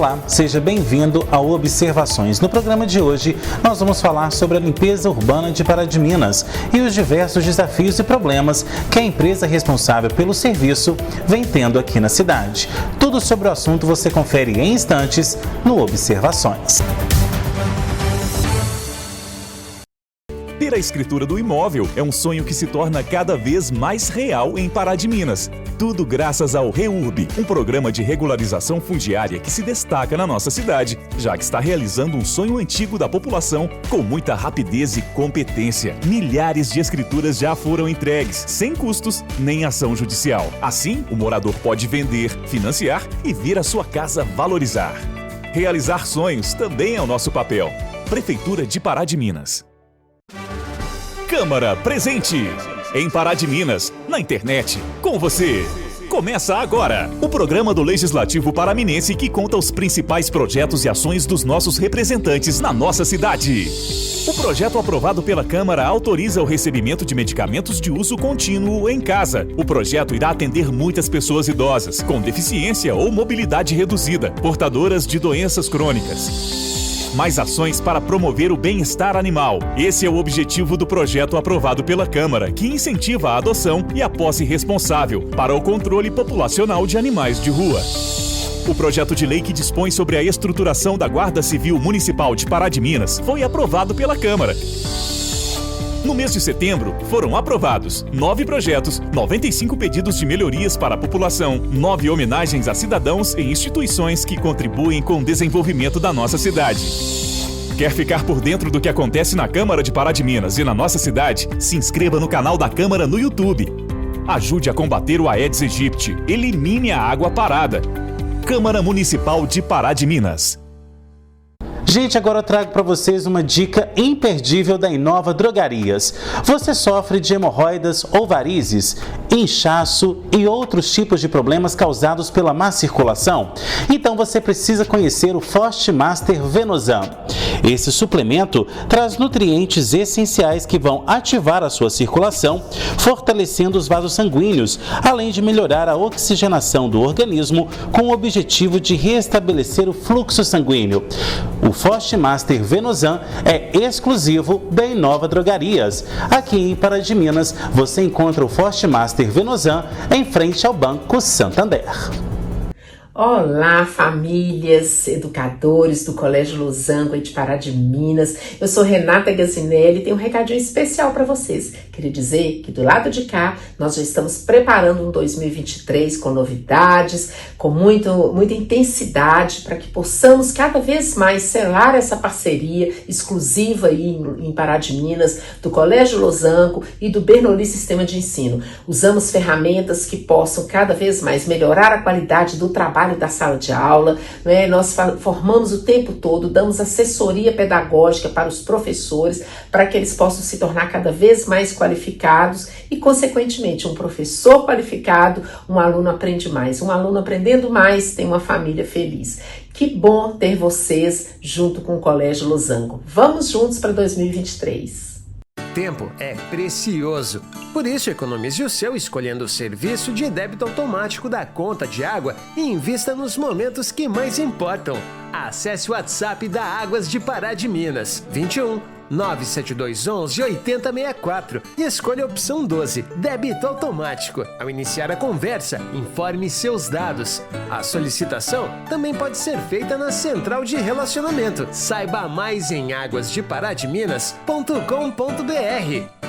Olá, seja bem-vindo ao Observações. No programa de hoje, nós vamos falar sobre a limpeza urbana de Pará de Minas e os diversos desafios e problemas que a empresa responsável pelo serviço vem tendo aqui na cidade. Tudo sobre o assunto você confere em instantes no Observações. Ter a escritura do imóvel é um sonho que se torna cada vez mais real em Pará de Minas. Tudo graças ao REURB, um programa de regularização fundiária que se destaca na nossa cidade, já que está realizando um sonho antigo da população com muita rapidez e competência. Milhares de escrituras já foram entregues, sem custos nem ação judicial. Assim, o morador pode vender, financiar e ver a sua casa valorizar. Realizar sonhos também é o nosso papel. Prefeitura de Pará de Minas. Câmara presente em Pará de Minas, na internet, com você. Começa agora o programa do Legislativo Paraminense que conta os principais projetos e ações dos nossos representantes na nossa cidade. O projeto aprovado pela Câmara autoriza o recebimento de medicamentos de uso contínuo em casa. O projeto irá atender muitas pessoas idosas, com deficiência ou mobilidade reduzida, portadoras de doenças crônicas. Mais ações para promover o bem-estar animal. Esse é o objetivo do projeto aprovado pela Câmara, que incentiva a adoção e a posse responsável para o controle populacional de animais de rua. O projeto de lei que dispõe sobre a estruturação da Guarda Civil Municipal de Pará de Minas foi aprovado pela Câmara. No mês de setembro, foram aprovados 9 projetos, 95 pedidos de melhorias para a população, 9 homenagens a cidadãos e instituições que contribuem com o desenvolvimento da nossa cidade. Quer ficar por dentro do que acontece na Câmara de Pará de Minas e na nossa cidade? Se inscreva no canal da Câmara no YouTube. Ajude a combater o Aedes aegypti. Elimine a água parada. Câmara Municipal de Pará de Minas. Gente, agora eu trago para vocês uma dica imperdível da Inova Drogarias. Você sofre de hemorroidas ou varizes, inchaço e outros tipos de problemas causados pela má circulação? Então você precisa conhecer o Fortmaster Venosan. Esse suplemento traz nutrientes essenciais que vão ativar a sua circulação, fortalecendo os vasos sanguíneos, além de melhorar a oxigenação do organismo com o objetivo de restabelecer o fluxo sanguíneo. O Fortmaster Venosan é exclusivo da Inova Drogarias. Aqui em Pará de Minas, você encontra o Fortmaster Venosan em frente ao Banco Santander. Olá, famílias, educadores do Colégio Losango de Pará de Minas. Eu sou Renata Gazzinelli e tenho um recadinho especial para vocês. Queria dizer que do lado de cá nós já estamos preparando um 2023 com novidades, com muita intensidade para que possamos cada vez mais selar essa parceria exclusiva aí em Pará de Minas do Colégio Losango e do Bernoulli Sistema de Ensino. Usamos ferramentas que possam cada vez mais melhorar a qualidade do trabalho da sala de aula, né? Nós formamos o tempo todo, damos assessoria pedagógica para os professores, para que eles possam se tornar cada vez mais qualificados e, consequentemente, um professor qualificado, um aluno aprende mais. Um aluno aprendendo mais tem uma família feliz. Que bom ter vocês junto com o Colégio Losango. Vamos juntos para 2023. Tempo é precioso. Por isso, economize o seu escolhendo o serviço de débito automático da conta de água e invista nos momentos que mais importam. Acesse o WhatsApp da Águas de Pará de Minas, 21 97211 8064 e escolha a opção 12, débito automático. Ao iniciar a conversa, informe seus dados. A solicitação também pode ser feita na Central de Relacionamento. Saiba mais em aguasdeparademinas.com.br.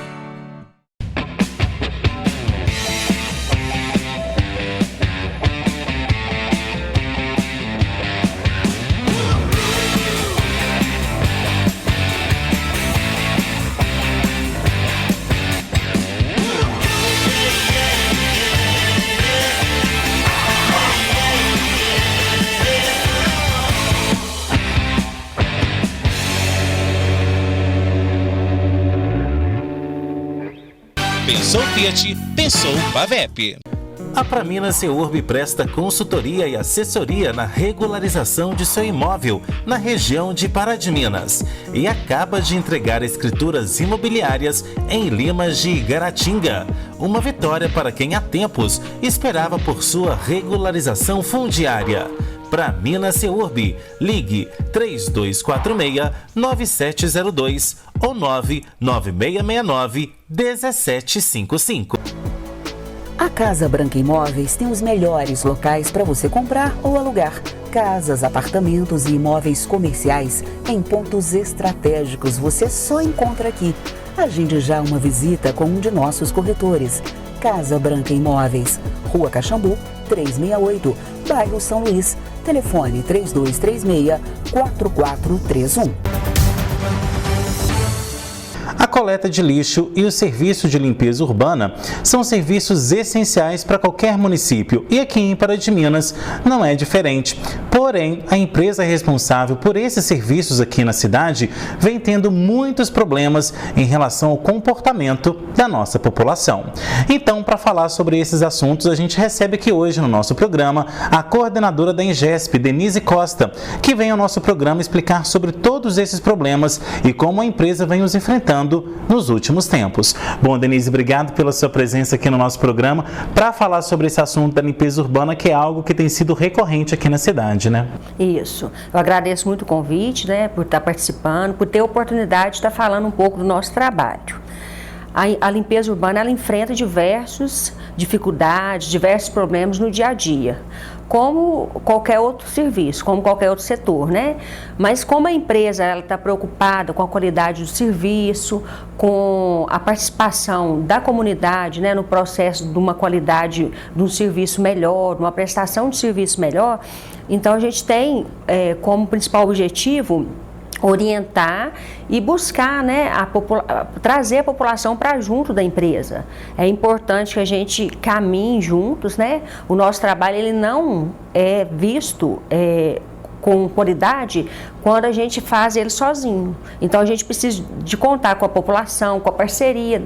Pensou Fiat, pensou Pavep. A Praminas REURB presta consultoria e assessoria na regularização de seu imóvel na região de Pará de Minas e acaba de entregar escrituras imobiliárias em Limas de Igaratinga. Uma vitória para quem há tempos esperava por sua regularização fundiária. Para Minas Ceurb, ligue 3246-9702 ou 99669-1755. A Casa Branca Imóveis tem os melhores locais para você comprar ou alugar. Casas, apartamentos e imóveis comerciais em pontos estratégicos você só encontra aqui. Agende já uma visita com um de nossos corretores. Casa Branca Imóveis, Rua Caxambu, 368, bairro São Luís. Telefone 3236-4431. A coleta de lixo e o serviço de limpeza urbana são serviços essenciais para qualquer município e aqui em Pará de Minas não é diferente. Porém, a empresa responsável por esses serviços aqui na cidade vem tendo muitos problemas em relação ao comportamento da nossa população. Então, para falar sobre esses assuntos, a gente recebe aqui hoje no nosso programa a coordenadora da Ingesp, Denise Costa, que vem ao nosso programa explicar sobre todos esses problemas e como a empresa vem os enfrentando nos últimos tempos. Bom, Denise, obrigado pela sua presença aqui no nosso programa para falar sobre esse assunto da limpeza urbana, que é algo que tem sido recorrente aqui na cidade, né? Isso. Eu agradeço muito o convite, né, por estar participando, por ter a oportunidade de estar falando um pouco do nosso trabalho. A limpeza urbana, ela enfrenta diversas dificuldades, diversos problemas no dia a dia, como qualquer outro serviço, como qualquer outro setor, né? Mas como a empresa está preocupada com a qualidade do serviço, com a participação da comunidade, né, no processo de uma qualidade de um serviço melhor, de uma prestação de serviço melhor, então a gente tem como principal objetivo orientar e buscar, né, trazer a população para junto da empresa. É importante que a gente caminhe juntos, né? O nosso trabalho ele não é visto com qualidade quando a gente faz ele sozinho. Então a gente precisa de contar com a população, com a parceria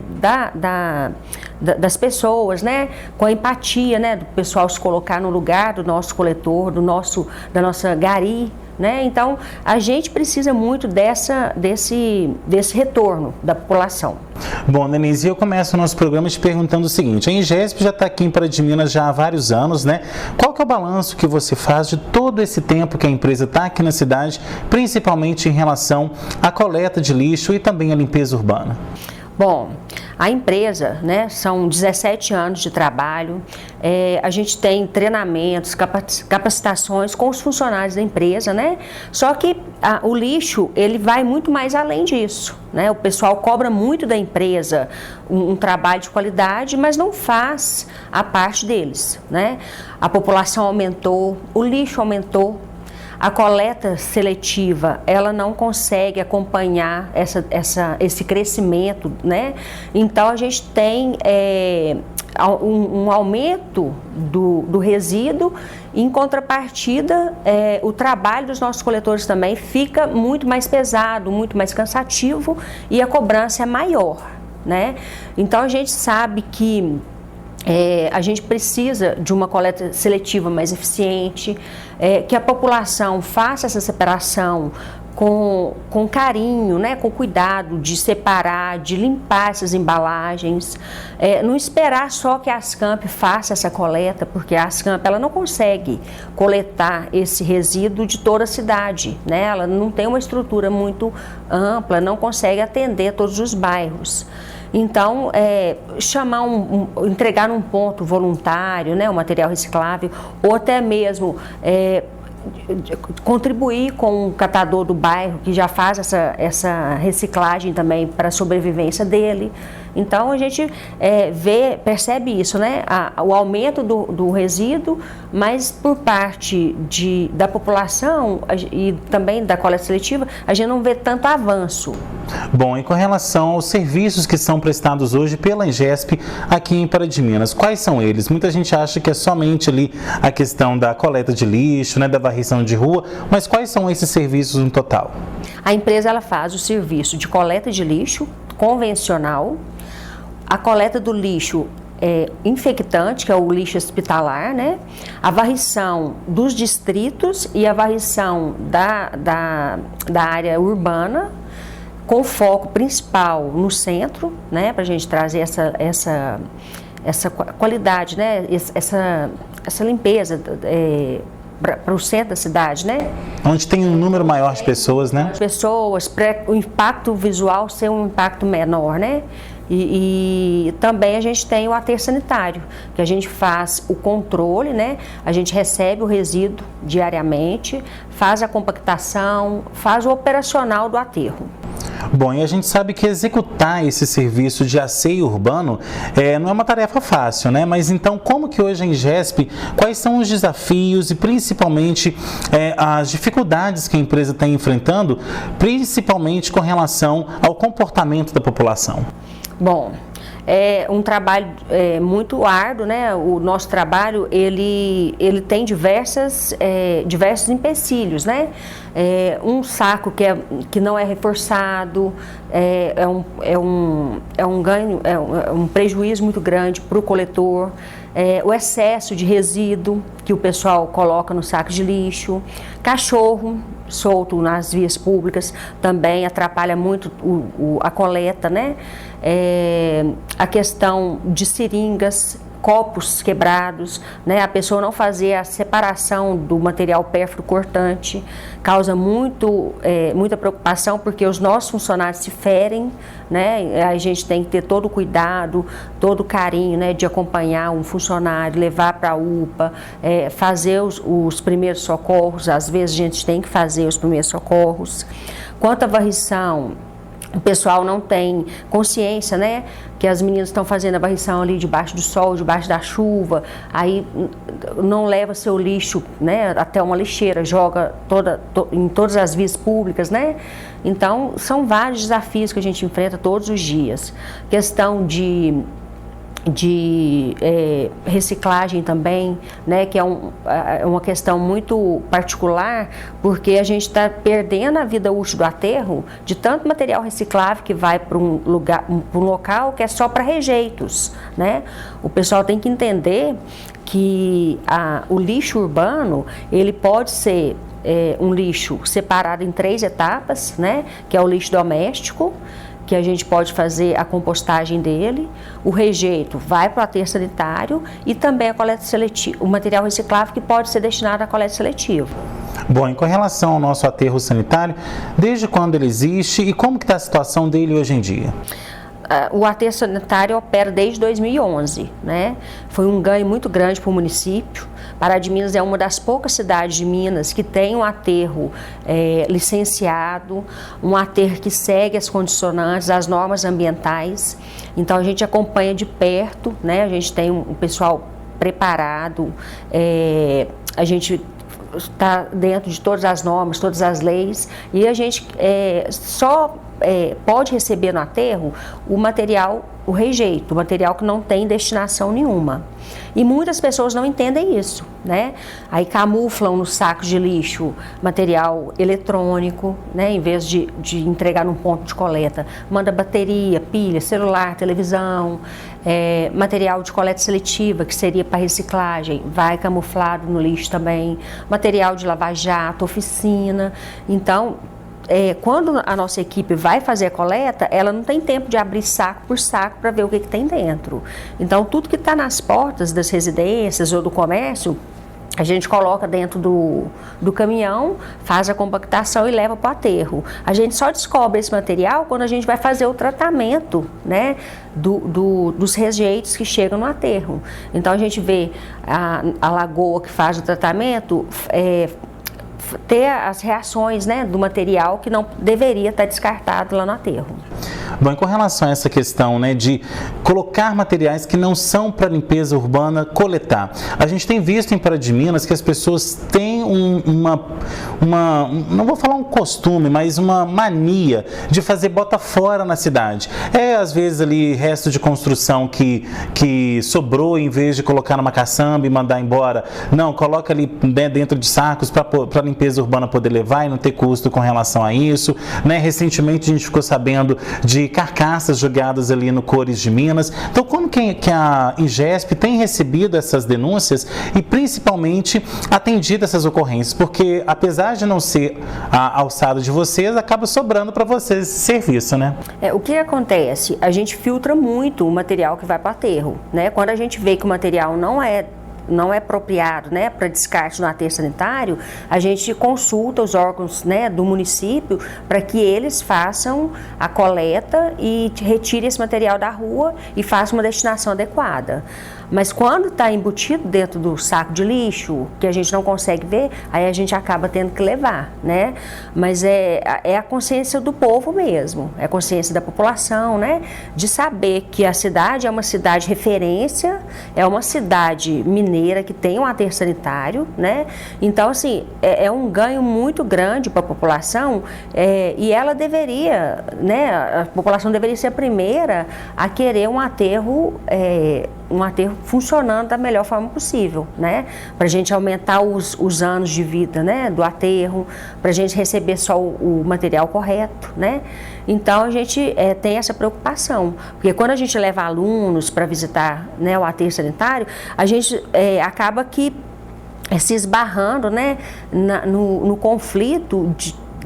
das pessoas, né? Com a empatia, né, do pessoal se colocar no lugar do nosso coletor, da nossa gari, né? Então, a gente precisa muito desse retorno da população. Bom, Denise, eu começo o nosso programa te perguntando o seguinte: a Ingesp já está aqui em Pará de Minas já há vários anos, né? Qual que é o balanço que você faz de todo esse tempo que a empresa está aqui na cidade, principalmente em relação à coleta de lixo e também à limpeza urbana? Bom, a empresa, né, são 17 anos de trabalho, a gente tem treinamentos, capacitações com os funcionários da empresa, né? Só que o lixo, ele vai muito mais além disso, né? O pessoal cobra muito da empresa um trabalho de qualidade, mas não faz a parte deles, né? A população aumentou, o lixo aumentou. A coleta seletiva, ela não consegue acompanhar esse crescimento, né? Então, a gente tem um aumento do resíduo. Em contrapartida, o trabalho dos nossos coletores também fica muito mais pesado, muito mais cansativo e a cobrança é maior, né? Então, a gente sabe que a gente precisa de uma coleta seletiva mais eficiente, que a população faça essa separação com carinho, né, com cuidado de separar, de limpar essas embalagens, não esperar só que a Ascamp faça essa coleta, porque a Ascamp ela não consegue coletar esse resíduo de toda a cidade, né? Ela não tem uma estrutura muito ampla, não consegue atender todos os bairros. Então, entregar num ponto voluntário, né, o material reciclável, ou até mesmo contribuir com o catador do bairro que já faz essa reciclagem também para a sobrevivência dele. Então, a gente percebe isso, né? O aumento do resíduo, mas por parte da população e também da coleta seletiva, a gente não vê tanto avanço. Bom, e com relação aos serviços que são prestados hoje pela Ingesp aqui em Pará de Minas, quais são eles? Muita gente acha que é somente ali a questão da coleta de lixo, né, da varrição de rua, mas quais são esses serviços no total? A empresa ela faz o serviço de coleta de lixo convencional, a coleta do lixo infectante, que é o lixo hospitalar, né? A varrição dos distritos e a varrição da área urbana, com foco principal no centro, né? Para a gente trazer essa qualidade, né? Essa limpeza para o centro da cidade, né? Onde tem um número maior de pessoas, né? Pessoas, o impacto visual ser um impacto menor, né? E também a gente tem o aterro sanitário, que a gente faz o controle, né? A gente recebe o resíduo diariamente, faz a compactação, faz o operacional do aterro. Bom, e a gente sabe que executar esse serviço de asseio urbano não é uma tarefa fácil, né? Mas então, como que hoje a Ingesp, quais são os desafios e principalmente as dificuldades que a empresa está enfrentando, principalmente com relação ao comportamento da população? Bom, é um trabalho muito árduo, né? O nosso trabalho, ele tem diversos empecilhos, né? Um saco que não é reforçado, um prejuízo muito grande para o coletor. O excesso de resíduo que o pessoal coloca no saco de lixo, cachorro solto nas vias públicas também atrapalha muito a coleta, né? A questão de seringas, copos quebrados, né? A pessoa não fazer a separação do material pérfuro cortante causa muita preocupação, porque os nossos funcionários se ferem, né? A gente tem que ter todo o cuidado, todo o carinho, né, de acompanhar um funcionário, levar para a UPA, fazer os primeiros socorros. Às vezes a gente tem que fazer os primeiros socorros. Quanto à varrição, o pessoal não tem consciência, né, que as meninas estão fazendo a varrição ali debaixo do sol, debaixo da chuva, aí não leva seu lixo, né, até uma lixeira, joga em todas as vias públicas, né? Então, são vários desafios que a gente enfrenta todos os dias. Questão de reciclagem também, né, que é uma questão muito particular, porque a gente está perdendo a vida útil do aterro de tanto material reciclável que vai para um local que é só para rejeitos, né? O pessoal tem que entender que o lixo urbano, ele pode ser um lixo separado em 3 etapas, né, que é o lixo doméstico, que a gente pode fazer a compostagem dele, o rejeito vai para o aterro sanitário e também a coleta seletiva, o material reciclável que pode ser destinado à coleta seletiva. Bom, e com relação ao nosso aterro sanitário, desde quando ele existe e como que está a situação dele hoje em dia? O aterro sanitário opera desde 2011, né? Foi um ganho muito grande para o município. Pará de Minas é uma das poucas cidades de Minas que tem um aterro licenciado, um aterro que segue as condicionantes, as normas ambientais. Então a gente acompanha de perto, né? A gente tem um pessoal preparado, a gente está dentro de todas as normas, todas as leis, e a gente pode receber no aterro o material, o rejeito, o material que não tem destinação nenhuma. E muitas pessoas não entendem isso, né? Aí camuflam nos sacos de lixo material eletrônico, né? Em vez de entregar num ponto de coleta, manda bateria, pilha, celular, televisão, material de coleta seletiva, que seria para reciclagem, vai camuflado no lixo também, material de lava-jato, oficina. Então, quando a nossa equipe vai fazer a coleta, ela não tem tempo de abrir saco por saco para ver o que tem dentro. Então, tudo que está nas portas das residências ou do comércio, a gente coloca dentro do caminhão, faz a compactação e leva para o aterro. A gente só descobre esse material quando a gente vai fazer o tratamento, né, dos rejeitos que chegam no aterro. Então, a gente vê a lagoa que faz o tratamento, ter as reações, né, do material que não deveria estar descartado lá no aterro. Bom, e com relação a essa questão, né, de colocar materiais que não são para limpeza urbana, coletar. A gente tem visto em Pará de Minas que as pessoas têm não vou falar um costume, mas uma mania de fazer bota fora na cidade. Às vezes ali resto de construção que sobrou, em vez de colocar numa caçamba e mandar embora, não, coloca ali, né, dentro de sacos para a limpeza urbana poder levar e não ter custo com relação a isso, né? Recentemente a gente ficou sabendo de carcaças jogadas ali no Cores de Minas. Então, como que a Ingesp tem recebido essas denúncias e principalmente atendido essas ocorrências? Porque apesar de não ser a alçada de vocês, acaba sobrando para vocês esse serviço, né? O que acontece? A gente filtra muito o material que vai para o aterro, né? Quando a gente vê que o material não é não é apropriado, né, para descarte no aterro sanitário, a gente consulta os órgãos, né, do município para que eles façam a coleta e retirem esse material da rua e façam uma destinação adequada. Mas quando está embutido dentro do saco de lixo, que a gente não consegue ver, aí a gente acaba tendo que levar, né? Mas é a consciência do povo mesmo, é a consciência da população, né? De saber que a cidade é uma cidade referência, é uma cidade mineira que tem um aterro sanitário, né? Então, assim, é um ganho muito grande para a população e ela deveria, né? A população deveria ser a primeira a querer um aterro funcionando da melhor forma possível, né? Para a gente aumentar os anos de vida, né, do aterro, para a gente receber só o material correto, né? Então a gente tem essa preocupação, porque quando a gente leva alunos para visitar, né, o aterro sanitário, a gente acaba que se esbarrando, né, no conflito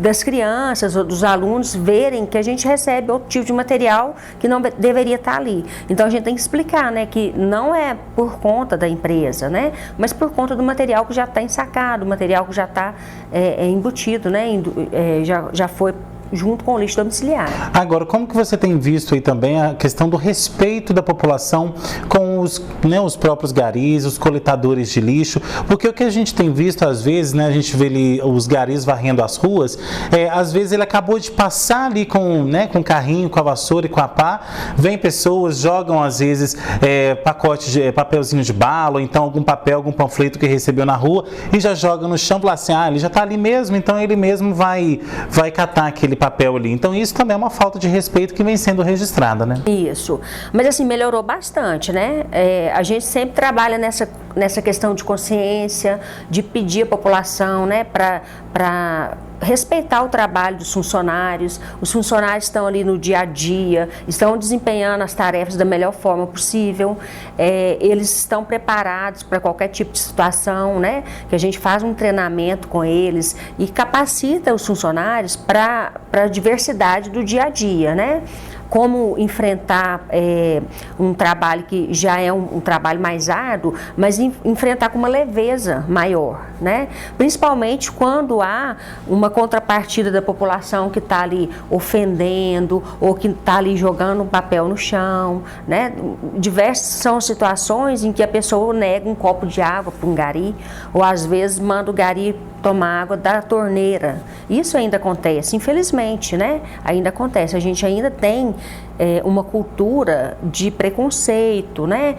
das crianças ou dos alunos verem que a gente recebe outro tipo de material que não deveria estar ali. Então a gente tem que explicar, né, que não é por conta da empresa, né, mas por conta do material que já está ensacado, o material que já está embutido, né, já foi junto com o lixo domiciliar. Agora, como que você tem visto aí também a questão do respeito da população com os próprios garis, os coletadores de lixo? Porque o que a gente tem visto às vezes, né, a gente vê ali os garis varrendo as ruas, às vezes ele acabou de passar ali com o carrinho, com a vassoura e com a pá, vem pessoas, jogam às vezes pacote de papelzinho de bala, ou então algum papel, algum panfleto que recebeu na rua e já joga no chão, fala assim, ele já está ali mesmo, então ele mesmo vai catar aquele papel ali. Então isso também é uma falta de respeito que vem sendo registrada, né? Isso. Mas assim, melhorou bastante, né? A gente sempre trabalha nessa questão de consciência, de pedir à população, né, para respeitar o trabalho dos funcionários. Os funcionários estão ali no dia a dia, estão desempenhando as tarefas da melhor forma possível, eles estão preparados para qualquer tipo de situação, né? Que a gente faz um treinamento com eles e capacita os funcionários para a diversidade do dia a dia, né? Como enfrentar um trabalho que já é um trabalho mais árduo, mas enfrentar com uma leveza maior, né? Principalmente quando há uma contrapartida da população que está ali ofendendo ou que está ali jogando um papel no chão, né? Diversas são situações em que a pessoa nega um copo de água para um gari ou às vezes manda o gari tomar água da torneira. Isso ainda acontece, infelizmente, né? Ainda acontece. A gente ainda tem uma cultura de preconceito, né?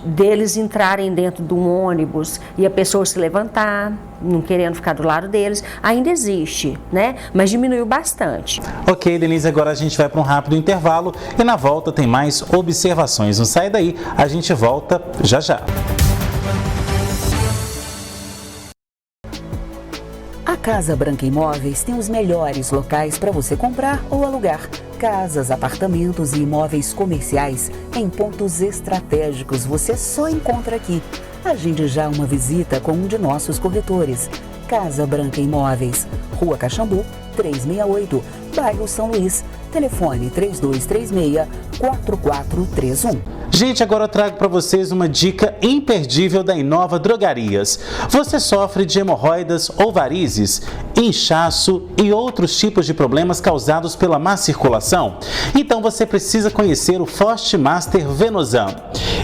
Deles entrarem dentro de um ônibus e a pessoa se levantar, não querendo ficar do lado deles. Ainda existe, né? Mas diminuiu bastante. Ok, Denise, agora a gente vai para um rápido intervalo e na volta tem mais observações. Não sai daí, a gente volta já já. A Casa Branca Imóveis tem os melhores locais para você comprar ou alugar. Casas, apartamentos e imóveis comerciais em pontos estratégicos você só encontra aqui. Agende já uma visita com um de nossos corretores. Casa Branca Imóveis, Rua Caxambu, 368, bairro São Luís. Telefone 3236-4431. Gente, agora eu trago para vocês uma dica imperdível da Inova Drogarias. Você sofre de hemorroidas ou varizes, inchaço e outros tipos de problemas causados pela má circulação? Então você precisa conhecer o Forte Master Venosan.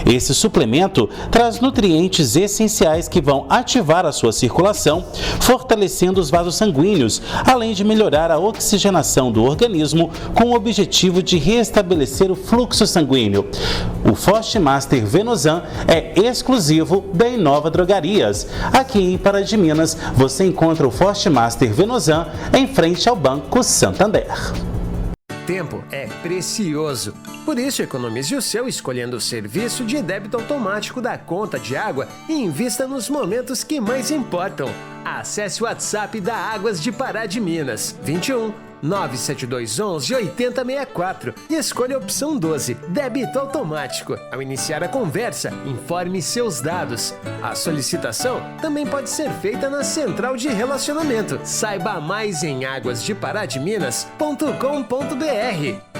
Esse suplemento traz nutrientes essenciais que vão ativar a sua circulação, fortalecendo os vasos sanguíneos, além de melhorar a oxigenação do organismo com o objetivo de restabelecer o fluxo sanguíneo. O Forte Master Venosan é exclusivo da Inova Drogarias. Aqui em Pará de Minas, você encontra o Forte Master Venosan em frente ao Banco Santander. Tempo é precioso. Por isso, economize o seu escolhendo o serviço de débito automático da conta de água e invista nos momentos que mais importam. Acesse o WhatsApp da Águas de Pará de Minas, 21 97211 8064 e escolha a opção 12, débito automático. Ao iniciar a conversa, informe seus dados. A solicitação também pode ser feita na Central de Relacionamento. Saiba mais em aguasdeparadiminas.com.br.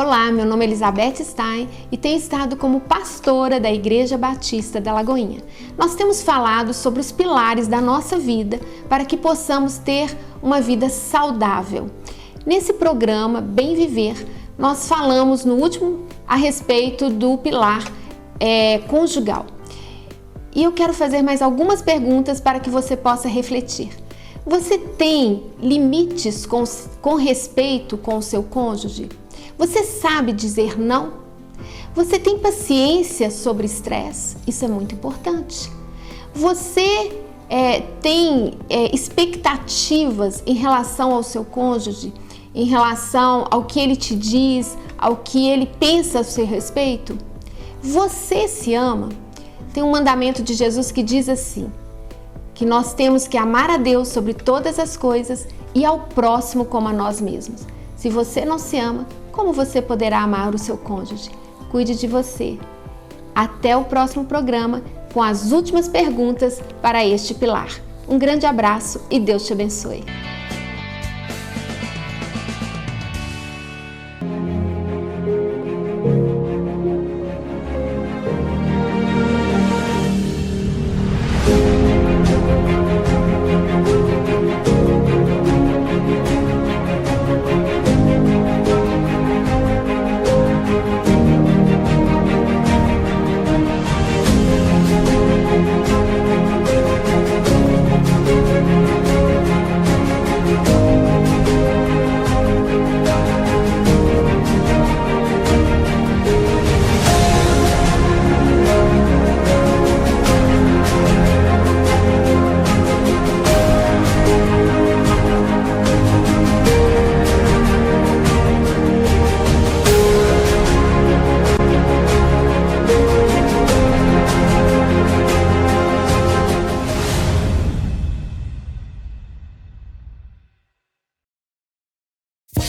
Olá, meu nome é Elizabeth Stein e tenho estado como pastora da Igreja Batista da Lagoinha. Nós temos falado sobre os pilares da nossa vida para que possamos ter uma vida saudável. Nesse programa Bem Viver, nós falamos no último a respeito do pilar conjugal. E eu quero fazer mais algumas perguntas para que você possa refletir. Você tem limites com respeito com o seu cônjuge? Você sabe dizer não? Você tem paciência sobre estresse? Isso é muito importante. Você tem expectativas em relação ao seu cônjuge, em relação ao que ele te diz, ao que ele pensa a seu respeito? Você se ama? Tem um mandamento de Jesus que diz assim, que nós temos que amar a Deus sobre todas as coisas e ao próximo como a nós mesmos. Se você não se ama, como você poderá amar o seu cônjuge? Cuide de você. Até o próximo programa com as últimas perguntas para este pilar. Um grande abraço e Deus te abençoe.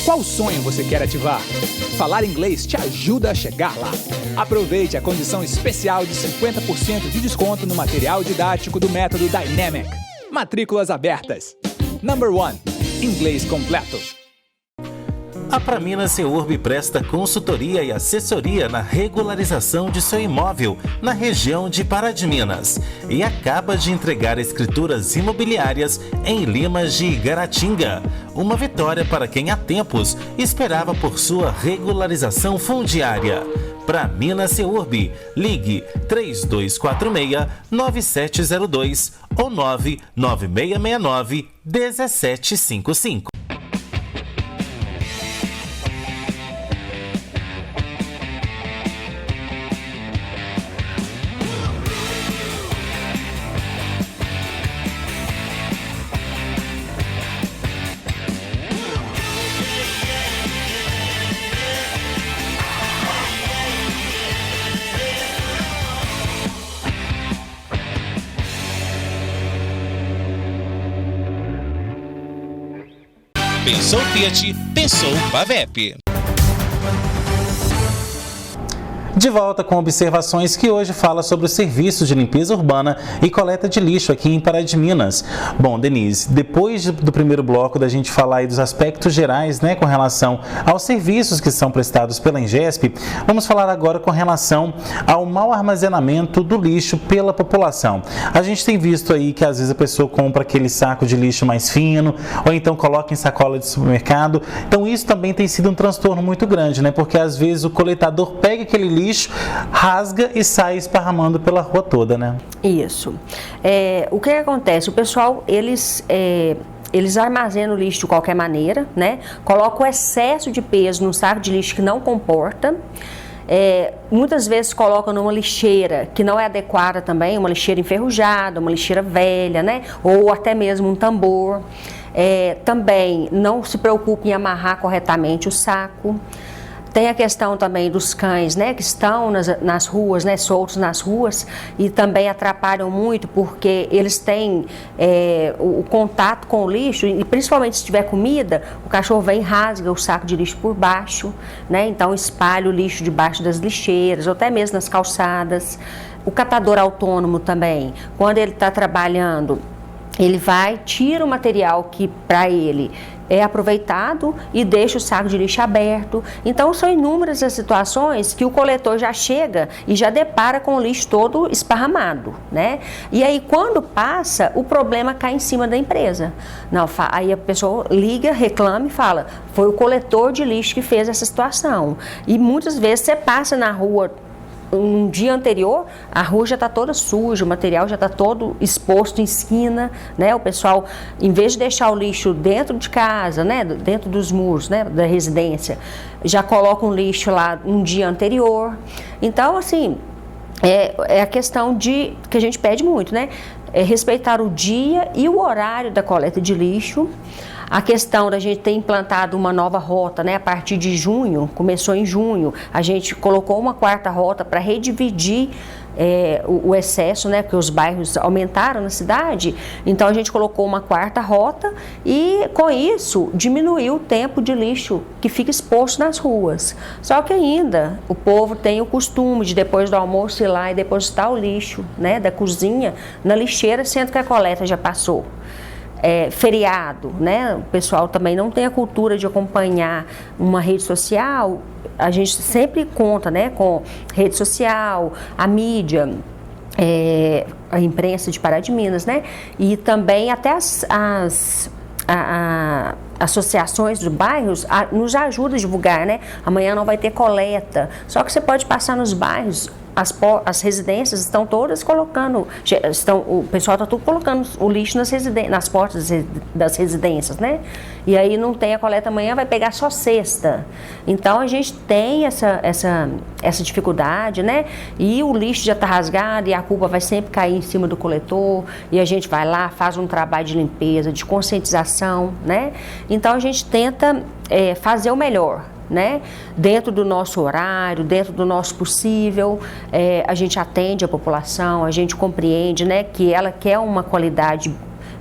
Qual sonho você quer ativar? Falar Inglês te ajuda a chegar lá. Aproveite a condição especial de 50% de desconto no material didático do método Dynamic. Matrículas abertas. Number 1. Inglês completo. A Praminas Seurb presta consultoria e assessoria na regularização de seu imóvel na região de Pará de Minas e acaba de entregar escrituras imobiliárias em Limas de Igaratinga. Uma vitória para quem há tempos esperava por sua regularização fundiária. Praminas Seurb, ligue 3246-9702 ou 99669-1755. Pensou Fiat, pensou Pavep. De volta com observações que hoje fala sobre o serviço de limpeza urbana e coleta de lixo aqui em Pará de Minas. Bom, Denise, depois do primeiro bloco da gente falar aí dos aspectos gerais, né, com relação aos serviços que são prestados pela Ingesp, vamos falar agora com relação ao mau armazenamento do lixo pela população. A gente tem visto aí que às vezes a pessoa compra aquele saco de lixo mais fino ou então coloca em sacola de supermercado. Então isso também tem sido um transtorno muito grande, né, porque às vezes o coletador pega aquele lixo, rasga e sai esparramando pela rua toda, né? Isso. O que acontece? O pessoal, eles armazenam o lixo de qualquer maneira, né? Colocam o excesso de peso num saco de lixo que não comporta. Muitas vezes colocam numa lixeira que não é adequada também, uma lixeira enferrujada, uma lixeira velha, né? Ou até mesmo um tambor. Também não se preocupe em amarrar corretamente o saco. Tem a questão também dos cães, né, que estão nas ruas, né, soltos nas ruas e também atrapalham muito porque eles têm o contato com o lixo e principalmente se tiver comida, o cachorro vem e rasga o saco de lixo por baixo, né, então espalha o lixo debaixo das lixeiras ou até mesmo nas calçadas. O catador autônomo também, quando ele está trabalhando, ele vai, tira o material que para ele é aproveitado e deixa o saco de lixo aberto. Então são inúmeras as situações que o coletor já chega e já depara com o lixo todo esparramado, né? E aí quando passa, o problema cai em cima da empresa. Não, aí a pessoa liga, reclama e fala, foi o coletor de lixo que fez essa situação. E muitas vezes você passa na rua um dia anterior, a rua já está toda suja, o material já está todo exposto em esquina, né? O pessoal, em vez de deixar o lixo dentro de casa, né? Dentro dos muros, né? Da residência, já coloca um lixo lá um dia anterior. Então, assim, é a questão que a gente pede muito, né? É respeitar o dia e o horário da coleta de lixo. A questão da gente ter implantado uma nova rota, né? A partir de junho, começou em junho, a gente colocou uma quarta rota para redividir o excesso, né? Porque os bairros aumentaram na cidade, então a gente colocou uma quarta rota e com isso diminuiu o tempo de lixo que fica exposto nas ruas. Só que ainda o povo tem o costume de depois do almoço ir lá e depositar o lixo, né? Da cozinha na lixeira, sendo que a coleta já passou. Feriado, né? O pessoal também não tem a cultura de acompanhar uma rede social. A gente sempre conta, né, com rede social, a mídia, a imprensa de Pará de Minas, né? E também até as associações dos bairros nos ajudam a divulgar, né? Amanhã não vai ter coleta. Só que você pode passar nos bairros. As residências estão todas colocando, o pessoal está tudo colocando o lixo nas portas das residências, né? E aí não tem a coleta amanhã, vai pegar só sexta. Então a gente tem essa dificuldade, né? E o lixo já está rasgado e a culpa vai sempre cair em cima do coletor. E a gente vai lá, faz um trabalho de limpeza, de conscientização, né? Então a gente tenta fazer o melhor, né? Dentro do nosso horário, dentro do nosso possível, a gente atende a população, a gente compreende, né, que ela quer uma qualidade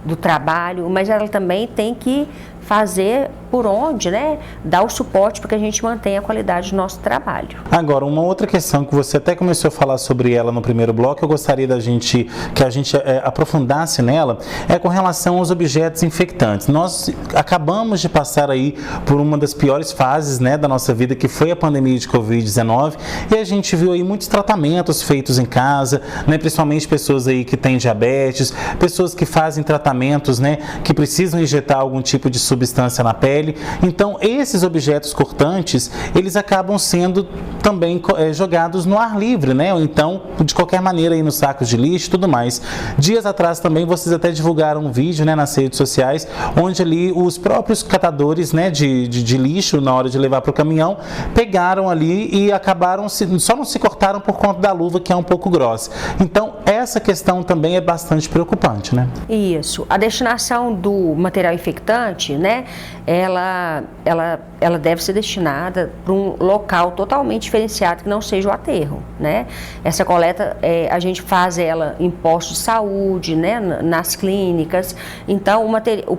do trabalho, mas ela também tem que fazer por onde, né, dar o suporte para que a gente mantenha a qualidade do nosso trabalho. Agora, uma outra questão que você até começou a falar sobre ela no primeiro bloco, eu gostaria que a gente aprofundasse nela, é com relação aos objetos infectantes. Nós acabamos de passar aí por uma das piores fases, né, da nossa vida, que foi a pandemia de Covid-19, e a gente viu aí muitos tratamentos feitos em casa, né, principalmente pessoas aí que têm diabetes, pessoas que fazem tratamentos, né, que precisam injetar algum tipo de substância na pele. Então, esses objetos cortantes, eles acabam sendo também jogados no ar livre, né? Ou então, de qualquer maneira, aí nos sacos de lixo e tudo mais. Dias atrás também, vocês até divulgaram um vídeo, né, nas redes sociais, onde ali os próprios catadores, né, de lixo, na hora de levar para o caminhão, pegaram ali e acabaram, só não se cortaram por conta da luva, que é um pouco grossa. Então, essa questão também é bastante preocupante, né? Isso. A destinação do material infectante, né, ela deve ser destinada para um local totalmente diferenciado que não seja o aterro, né? Essa coleta, a gente faz ela em postos de saúde, né, nas clínicas. Então,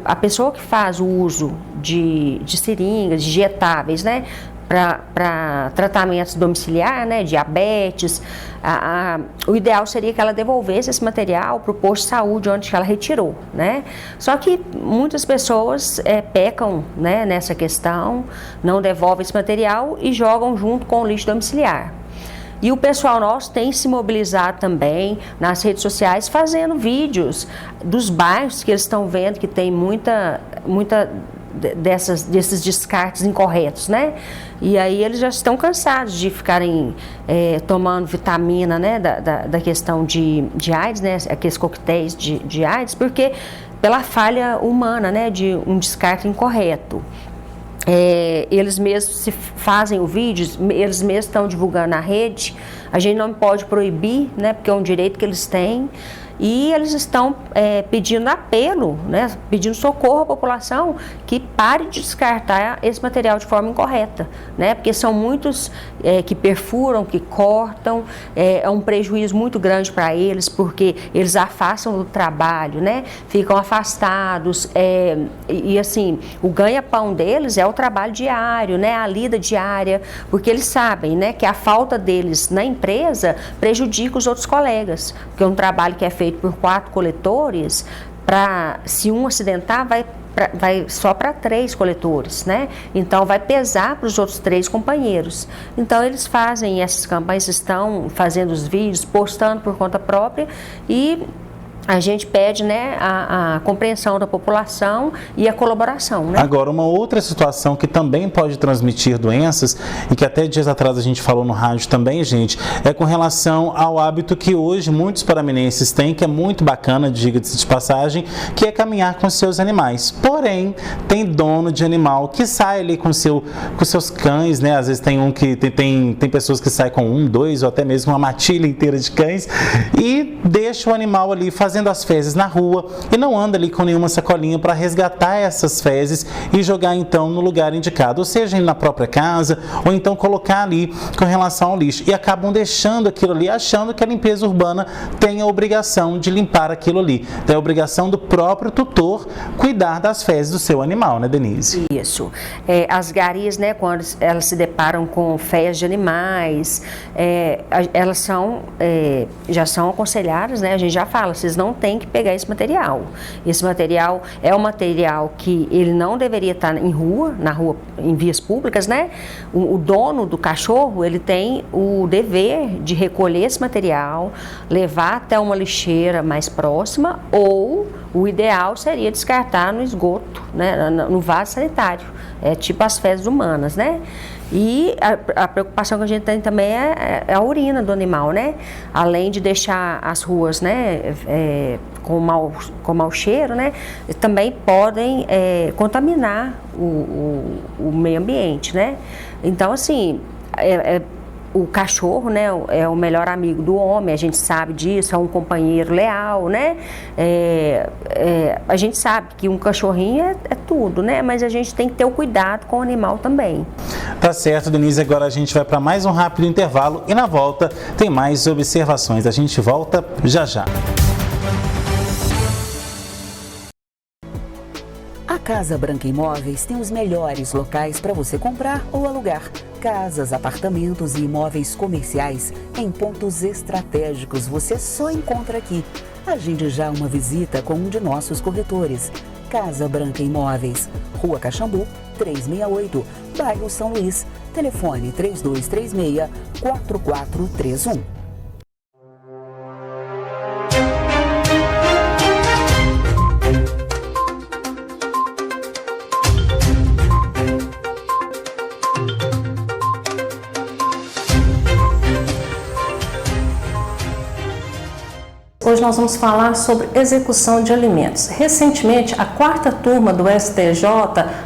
a pessoa que faz o uso de seringas, de injetáveis, né, para tratamentos domiciliar, né, diabetes, o ideal seria que ela devolvesse esse material para o posto de saúde onde ela retirou, né? Só que muitas pessoas pecam, né, nessa questão, não devolvem esse material e jogam junto com o lixo domiciliar. E o pessoal nosso tem se mobilizado também nas redes sociais, fazendo vídeos dos bairros que eles estão vendo que tem muita desses descartes incorretos, né? E aí eles já estão cansados de ficarem tomando vitamina, né, da questão de AIDS, né, aqueles coquetéis de AIDS, porque pela falha humana, né, de um descarte incorreto. Eles mesmos se fazem o vídeo, eles mesmos estão divulgando na rede, a gente não pode proibir, né, porque é um direito que eles têm. E eles estão pedindo apelo, né, pedindo socorro à população que pare de descartar esse material de forma incorreta, né, porque são muitos que perfuram, que cortam, é um prejuízo muito grande para eles, porque eles afastam do trabalho, né, ficam afastados, e assim, o ganha-pão deles é o trabalho diário, né, a lida diária, porque eles sabem, né, que a falta deles na empresa prejudica os outros colegas, porque é um trabalho que é feito por 4 coletores, se um acidentar, vai vai só para 3 coletores, né? Então vai pesar para os outros 3 companheiros. Então eles fazem essas campanhas, estão fazendo os vídeos, postando por conta própria e a gente pede, né, a compreensão da população e a colaboração, né? Agora, uma outra situação que também pode transmitir doenças, e que até dias atrás a gente falou no rádio também, gente, é com relação ao hábito que hoje muitos paraminenses têm, que é muito bacana, diga-se de passagem, que é caminhar com seus animais. Porém, tem dono de animal que sai ali com seus cães, né? Às vezes tem tem pessoas que saem com 1, 2 ou até mesmo uma matilha inteira de cães e deixa o animal ali fazendo as fezes na rua e não anda ali com nenhuma sacolinha para resgatar essas fezes e jogar então no lugar indicado, ou seja, na própria casa, ou então colocar ali com relação ao lixo, e acabam deixando aquilo ali achando que a limpeza urbana tem a obrigação de limpar aquilo ali. Então é a obrigação do próprio tutor cuidar das fezes do seu animal, né, Denise? Isso. As garis, né, quando elas se deparam com fezes de animais, elas já são aconselhadas, né, a gente já fala, vocês não têm que pegar esse material. Esse material é um material que ele não deveria estar na rua, em vias públicas, né? O dono do cachorro, ele tem o dever de recolher esse material, levar até uma lixeira mais próxima, ou o ideal seria descartar no esgoto, né? No vaso sanitário, tipo as fezes humanas, né? E a preocupação que a gente tem também é a urina do animal, né? Além de deixar as ruas, né, com mau cheiro, né? Também podem contaminar o meio ambiente, né? Então, assim, o cachorro, né, é o melhor amigo do homem, a gente sabe disso, é um companheiro leal, né? A gente sabe que um cachorrinho é tudo, né? Mas a gente tem que ter o cuidado com o animal também. Tá certo, Denise. Agora a gente vai para mais um rápido intervalo e na volta tem mais observações. A gente volta já já. A Casa Branca Imóveis tem os melhores locais para você comprar ou alugar. Casas, apartamentos e imóveis comerciais em pontos estratégicos você só encontra aqui. Agende já uma visita com um de nossos corretores. Casa Branca Imóveis, Rua Caxambu, 368, bairro São Luís. Telefone 3236-4431. Hoje nós vamos falar sobre execução de alimentos. Recentemente, a 4ª turma do STJ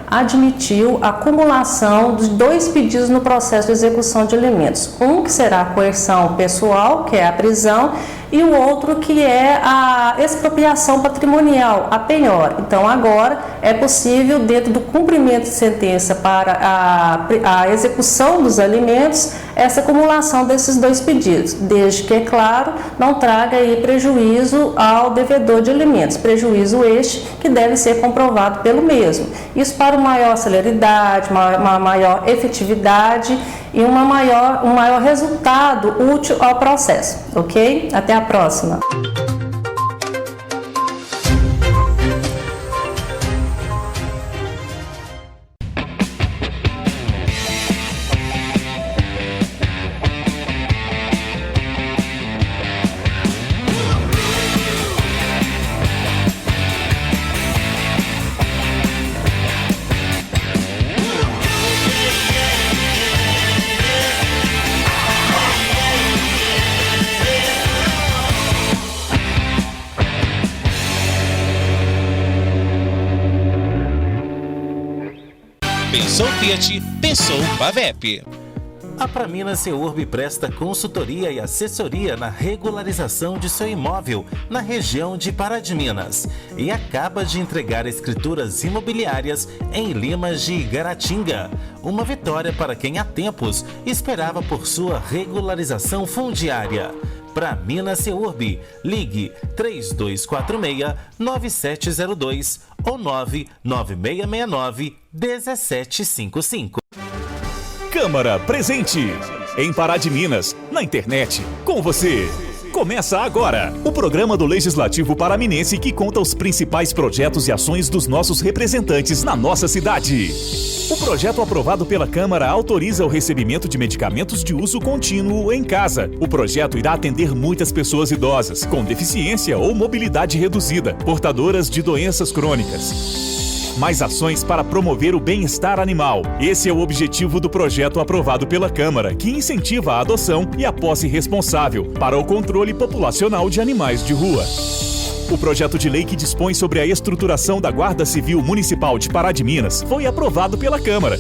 admitiu a acumulação de 2 pedidos no processo de execução de alimentos. Um que será a coerção pessoal, que é a prisão, e o outro que é a expropriação patrimonial, a penhora. Então agora é possível, dentro do cumprimento de sentença para a execução dos alimentos, essa acumulação desses 2 pedidos, desde que, é claro, não traga aí prejuízo ao devedor de alimentos, prejuízo este que deve ser comprovado pelo mesmo. Isso para uma maior celeridade, uma maior efetividade e um maior resultado útil ao processo, ok? Até a próxima! Pensou Fiat, pensou Pavep. A Praminas Seurb presta consultoria e assessoria na regularização de seu imóvel na região de Pará de Minas e acaba de entregar escrituras imobiliárias em Limas de Igaratinga. Uma vitória para quem há tempos esperava por sua regularização fundiária. Praminas Seurb, ligue 3246-9702 ou 99669-1755. Câmara presente em Pará de Minas, na internet, com você. Começa agora o programa do Legislativo Paraminense que conta os principais projetos e ações dos nossos representantes na nossa cidade. O projeto aprovado pela Câmara autoriza o recebimento de medicamentos de uso contínuo em casa. O projeto irá atender muitas pessoas idosas, com deficiência ou mobilidade reduzida, portadoras de doenças crônicas. Mais ações para promover o bem-estar animal. Esse é o objetivo do projeto aprovado pela Câmara, que incentiva a adoção e a posse responsável para o controle populacional de animais de rua. O projeto de lei que dispõe sobre a estruturação da Guarda Civil Municipal de Pará de Minas foi aprovado pela Câmara.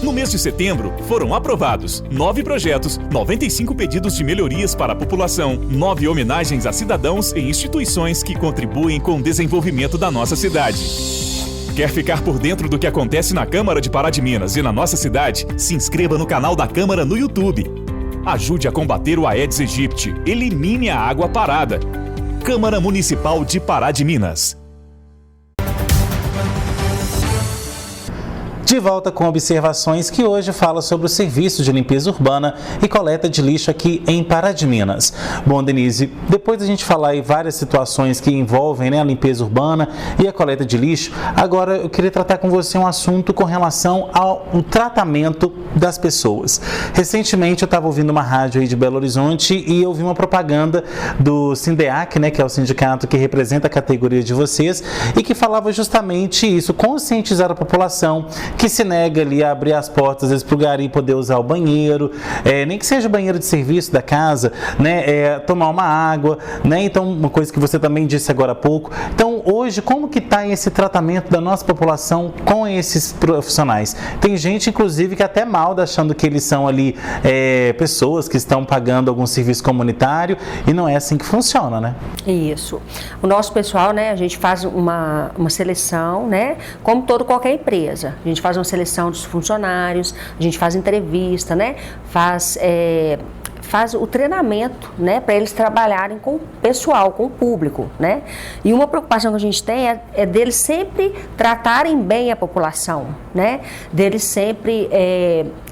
No mês de setembro, foram aprovados 9 projetos, 95 pedidos de melhorias para a população, 9 homenagens a cidadãos e instituições que contribuem com o desenvolvimento da nossa cidade. Quer ficar por dentro do que acontece na Câmara de Pará de Minas e na nossa cidade? Se inscreva no canal da Câmara no YouTube. Ajude a combater o Aedes aegypti. Elimine a água parada. Câmara Municipal de Pará de Minas. De volta com observações que hoje fala sobre o serviço de limpeza urbana e coleta de lixo aqui em Pará de Minas. Bom, Denise, depois da gente falar aí várias situações que envolvem, a limpeza urbana e a coleta de lixo, agora eu queria tratar com você um assunto com relação ao tratamento das pessoas. Recentemente eu estava ouvindo uma rádio aí de Belo Horizonte e eu vi uma propaganda do Sindeac, que é o sindicato que representa a categoria de vocês, e que falava justamente isso, conscientizar a população que se nega ali a abrir as portas, às vezes, para o gari poder usar o banheiro, nem que seja o banheiro de serviço da casa, tomar uma água, Então, uma coisa que você também disse agora há pouco. Então, hoje, como que está esse tratamento da nossa população com esses profissionais? Tem gente, inclusive, que até malda, achando que eles são ali pessoas que estão pagando algum serviço comunitário, e não é assim que funciona, né? Isso. O nosso pessoal, a gente faz uma seleção, como qualquer empresa. A gente faz uma seleção dos funcionários, a gente faz entrevista, faz o treinamento, para eles trabalharem com o pessoal, com o público, E uma preocupação que a gente tem é deles sempre tratarem bem a população, Deles sempre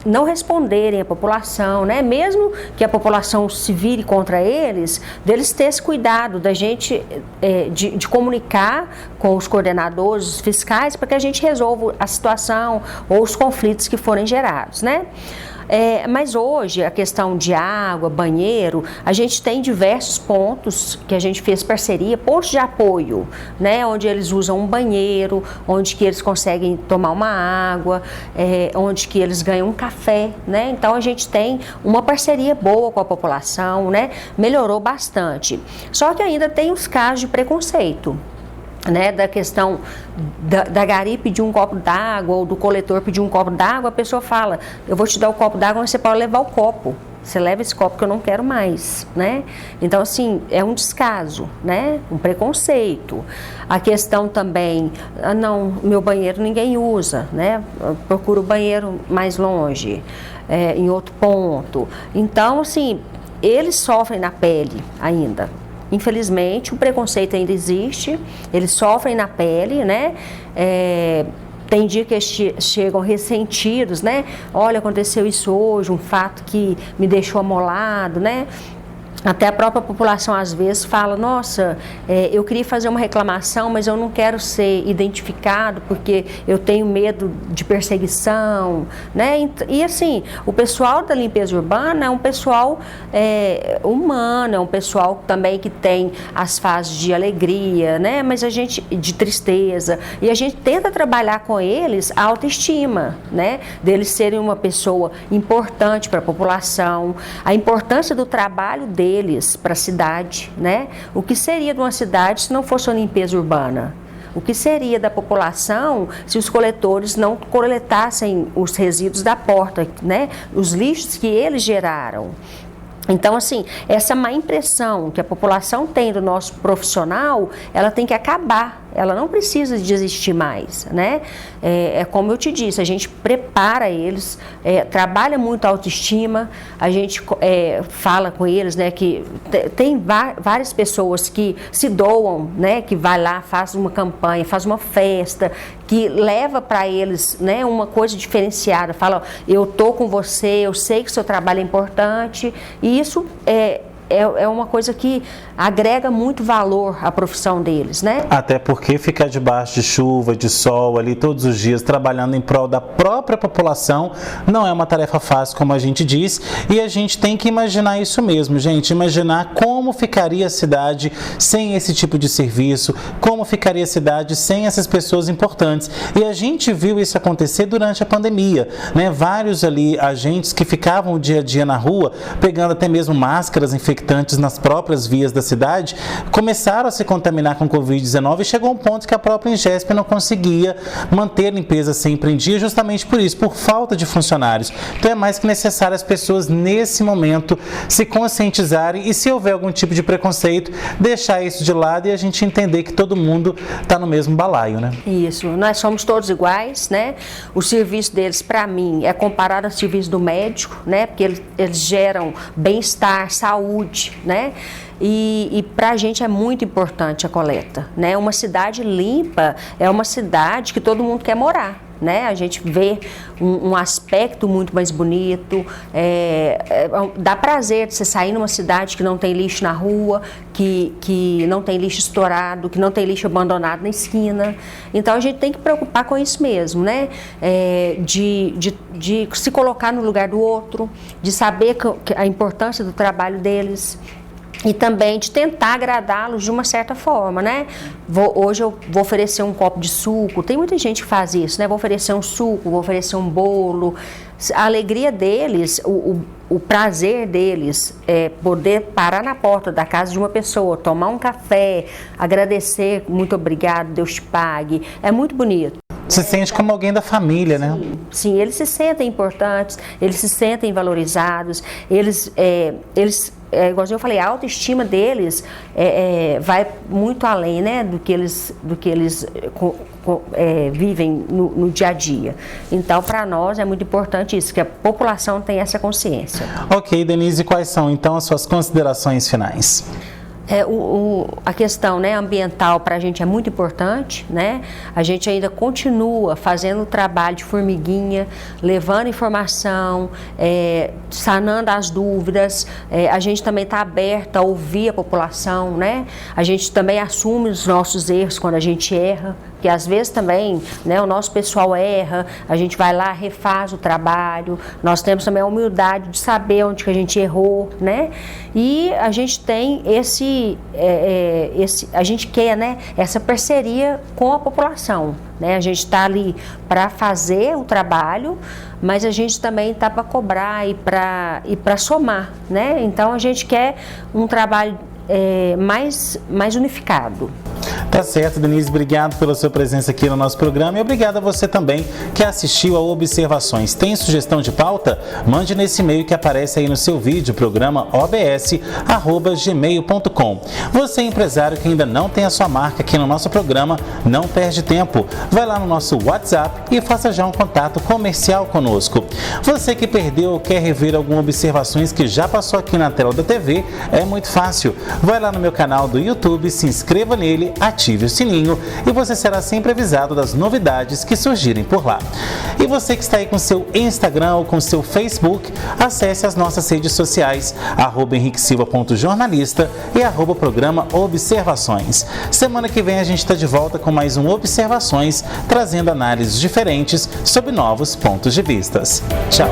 não responderem à população, Mesmo que a população se vire contra eles, deles ter esse cuidado da gente de comunicar com os coordenadores, os fiscais, para que a gente resolva a situação ou os conflitos que forem gerados, Mas hoje, a questão de água, banheiro, a gente tem diversos pontos que a gente fez parceria, pontos de apoio, onde eles usam um banheiro, onde que eles conseguem tomar uma água, onde que eles ganham um café, Então, a gente tem uma parceria boa com a população, Melhorou bastante. Só que ainda tem os casos de preconceito. Da questão da gari pedir um copo d'água ou do coletor pedir um copo d'água, a pessoa fala, eu vou te dar o copo d'água, mas você pode levar o copo. Você leva esse copo que eu não quero mais, Então, assim, é um descaso, Um preconceito. A questão também, não, meu banheiro ninguém usa, Eu procuro o banheiro mais longe, em outro ponto. Então, assim, eles sofrem na pele ainda. Infelizmente, o preconceito ainda existe, eles sofrem na pele, Tem dia que eles chegam ressentidos, Olha, aconteceu isso hoje, um fato que me deixou amolado, Até a própria população às vezes fala, nossa, eu queria fazer uma reclamação, mas eu não quero ser identificado porque eu tenho medo de perseguição, E assim, o pessoal da limpeza urbana é um pessoal humano, é um pessoal também que tem as fases de alegria, Mas a gente, de tristeza, e a gente tenta trabalhar com eles a autoestima, Deles serem uma pessoa importante para a população, a importância do trabalho deles para a cidade, O que seria de uma cidade se não fosse uma limpeza urbana? O que seria da população se os coletores não coletassem os resíduos da porta, Os lixos que eles geraram? Então, assim, essa má impressão que a população tem do nosso profissional, ela tem que acabar, ela não precisa desistir mais, É como eu te disse, a gente prepara eles, trabalha muito a autoestima, a gente fala com eles, que tem várias pessoas que se doam, que vai lá, faz uma campanha, faz uma festa, que leva para eles, uma coisa diferenciada, fala, eu tô com você, eu sei que seu trabalho é importante, e isso é uma coisa que agrega muito valor à profissão deles, né? Até porque ficar debaixo de chuva, de sol ali todos os dias, trabalhando em prol da própria população, não é uma tarefa fácil, como a gente diz, e a gente tem que imaginar isso mesmo, gente, imaginar como ficaria a cidade sem esse tipo de serviço, como ficaria a cidade sem essas pessoas importantes. E a gente viu isso acontecer durante a pandemia, né? Vários ali agentes que ficavam o dia a dia na rua, pegando até mesmo máscaras infectantes nas próprias vias da cidade, começaram a se contaminar com Covid-19 e chegou um ponto que a própria Ingesp não conseguia manter a limpeza sempre em dia, justamente por isso, por falta de funcionários. Então é mais que necessário as pessoas nesse momento se conscientizarem e, se houver algum tipo de preconceito, deixar isso de lado e a gente entender que todo mundo está no mesmo balaio, né? Isso, nós somos todos iguais, né? O serviço deles, para mim, é comparado ao serviço do médico, né? Porque eles geram bem-estar, saúde, né? E para a gente é muito importante a coleta, né? Uma cidade limpa é uma cidade que todo mundo quer morar, né? A gente vê um aspecto muito mais bonito, dá prazer de você sair numa cidade que não tem lixo na rua, que não tem lixo estourado, que não tem lixo abandonado na esquina. Então a gente tem que preocupar com isso mesmo, né? De se colocar no lugar do outro, de saber a importância do trabalho deles. E também de tentar agradá-los de uma certa forma, né? Hoje eu vou oferecer um copo de suco, tem muita gente que faz isso, né? Vou oferecer um suco, vou oferecer um bolo. A alegria deles, o prazer deles é poder parar na porta da casa de uma pessoa, tomar um café, agradecer, muito obrigado, Deus te pague, é muito bonito. Se sente como alguém da família, né? Sim, eles se sentem importantes, eles se sentem valorizados, eles igual eu falei, a autoestima deles vai muito além, né, do que eles vivem no dia a dia. Então, para nós é muito importante isso, que a população tenha essa consciência. Ok, Denise, quais são então as suas considerações finais? A questão, né, ambiental para a gente é muito importante, né? A gente ainda continua fazendo o trabalho de formiguinha, levando informação, sanando as dúvidas. A gente também está aberto a ouvir a população, né? A gente também assume os nossos erros quando a gente erra, que às vezes também, né, o nosso pessoal erra, a gente vai lá, refaz o trabalho, nós temos também a humildade de saber onde que a gente errou, né? E a gente tem a gente quer, né, essa parceria com a população, né? A gente está ali para fazer o trabalho, mas a gente também está para cobrar e para somar, né? Então a gente quer um trabalho mais unificado. Tá certo, Denise, obrigado pela sua presença aqui no nosso programa e obrigado a você também que assistiu a Observações. Tem sugestão de pauta? Mande nesse e-mail que aparece aí no seu vídeo, programa obs@gmail.com. Você, empresário que ainda não tem a sua marca aqui no nosso programa, não perde tempo. Vai lá no nosso WhatsApp e faça já um contato comercial conosco. Você que perdeu ou quer rever algumas observações que já passou aqui na tela da TV, é muito fácil. Vai lá no meu canal do YouTube, se inscreva nele, ative o sininho e você será sempre avisado das novidades que surgirem por lá. E você que está aí com seu Instagram ou com seu Facebook, acesse as nossas redes sociais, @henriquesilva.jornalista e @programa Observações. Semana que vem a gente está de volta com mais um Observações, trazendo análises diferentes sobre novos pontos de vistas. Tchau!